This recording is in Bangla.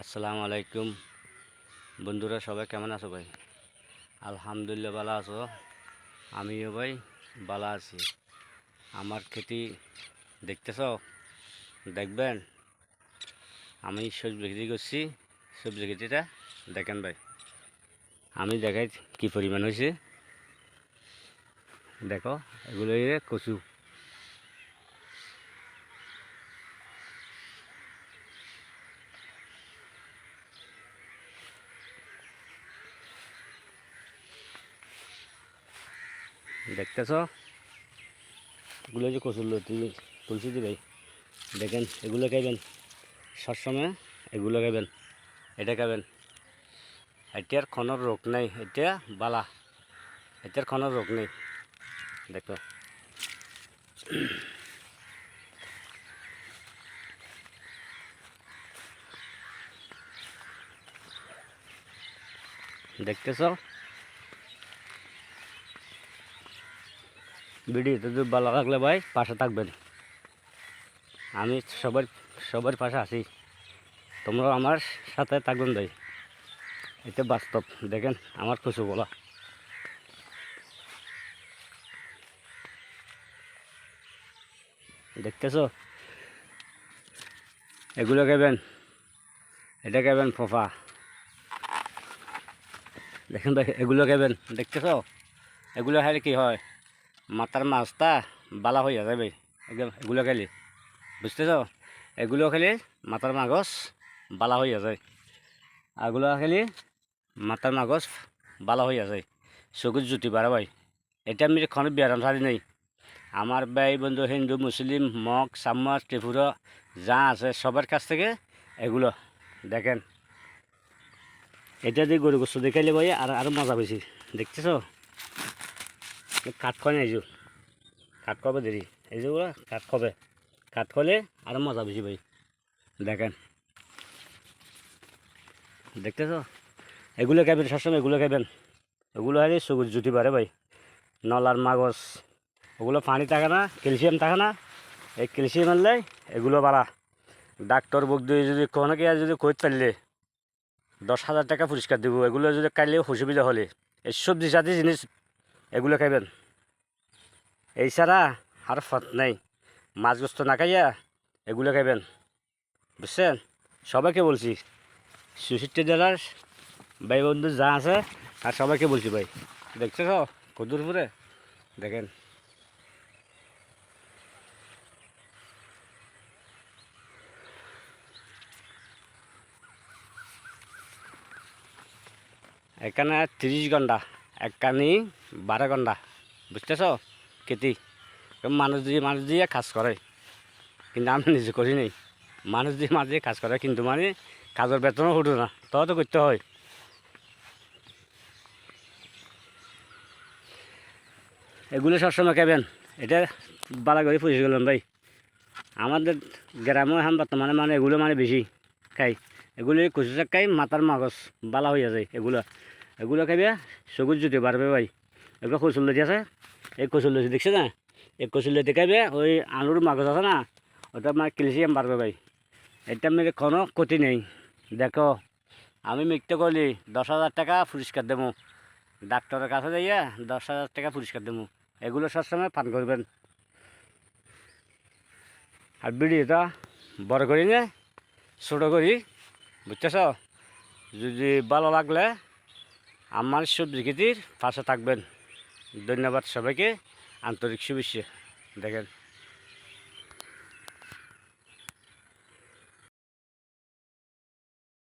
আসসালামু আলাইকুম বন্ধুরা, সবাই কেমন আছো ভাই? আলহামদুলিল্লাহ ভালো আছো। আমিও ভাই ভালো আছি। আমার খেতি দেখতেছ, দেখবেন। আমি সবজি খেতি করছি। সবজি খেতিটা দেখেন ভাই, আমি দেখাই কি পরিমাণ হয়েছে। দেখো, এগুলো কচু। দেখতেছ, এগুলো কচুর লতি তুলসী দি ভাই। দেখেন, এগুলো খাইবেন সবসময়, এগুলো খাইবেন, এটা খাবেন। এটার কোনো রোগ নেই, এটা বালা, এটার কোনো রোগ নেই। দেখো, দেখতেছ। ভিডিওতে যদি ভালো লাগলে ভাই পাশে থাকবেন। আমি সবার পাশে আছি, তোমরাও আমার সাথে থাকবেন ভাই। এটা বাস্তব। দেখেন আমার কচু বলা, দেখতেছো। এগুলো খাবেন, এটা খাবেন ফোফা। দেখেন ভাই, এগুলো খাবেন, দেখতেছো। এগুলো খাইলে কি হয়, মাথার মাছটা বালা হয়ে যায় ভাই। এগুলো খাইলে, বুঝতেছ। এগুলো খেলে মাথার মাগজ বালা হইয়া যায়। এগুলো খেলে মাথার মাগজ বালা হইয়া যায়, চকুর জুতি বাড়া ভাই। এটা আমি কোনো ব্যায়াম সারি নেই। আমার ভাই বন্ধু হিন্দু মুসলিম মগ চাম্মাচ ত্রিপুরা যা আছে সবার কাছ থেকে এগুলো দেখেন। এটা দিয়ে গরু গোস্ত দেখাইলে ভাই আরও মজা বেশি। দেখতেছ, কাঠ খায় না, এই যে কাঠ খাবে দেরি, এই যে ওরা কাঠ খাবে, কাঠ খলে আরও মজা বেশি ভাই। দেখেন, দেখতেছ। এগুলো খাবেন সবসময়, এগুলো খাবেন। এগুলো হলে চকুর জুতি বাড়ে ভাই। নলার মাগজ, ওগুলো পানি থাকে না, ক্যালসিয়াম থাকে না। এই ক্যালসিয়াম আনলে এগুলো বাড়া। ডাক্তার বুক দিয়ে যদি কোনো কে যদি কই চাইলে 10,000 টাকা পুরস্কার দেবো। এগুলো যদি কাইলেও অসুবিধা হলে এই সবজি জাতীয় জিনিস এগুলো খাইবেন। এই ছাড়া আর ফত নেই। মাছ গোস্ত না খাইয়া এগুলো খাইবেন, বুঝছেন। সবাইকে বলছি, সুশিষ্ট জেলার ভাই বন্ধু যা আছে আর সবাইকে বলছি ভাই। দেখছো কদুরপুরে, দেখেন। এখানে 30 ঘন্টা, একখানি 12 ঘন্টা, বুঝতেছ। খেতি মানুষ দিয়ে কাজ করে, কিন্তু আমি নিজে করি নেই। মানুষ দিয়ে কাজ করে, কিন্তু মানে কাজের বেতনও উঠে না, তো করতে হয়। এগুলো সবসময় খাবেন। এটা বালা করে পুষে গেলাম ভাই। আমাদের গ্রামে এখন বর্তমানে মানে এগুলো মানে বেশি খাই। এগুলো কচু শাক খাই, মাথার মাগজ বালা হইয়া যায়। এগুলো খাইবে, চকুর জুতি বাড়বে ভাই। এগুলো কচুর লতি আছে, এই কচুর লতি দেখছে না, এই কচুর লতি খাইবে। ওই আলুর মাগজ আছে না, ওটা মানে ক্যালসিয়াম বাড়বে ভাই। এটা মেরে কোনো ক্ষতি নেই। দেখো, আমি মিথ্যে করলি 10,000 টাকা পুরস্কার দেবো। ডাক্তারের কাছে যাইয়া 10,000 টাকা পুরস্কার দেবো। এগুলো সবসময় পান করবেন। আর ভিডিওটা বড় করি না, ছোটো করি, বুঝতেছ। যদি ভালো লাগলে আমার সবজি খেতির পাশে থাকবেন। ধন্যবাদ সবাইকে, আন্তরিক শুভেচ্ছা। দেখেন।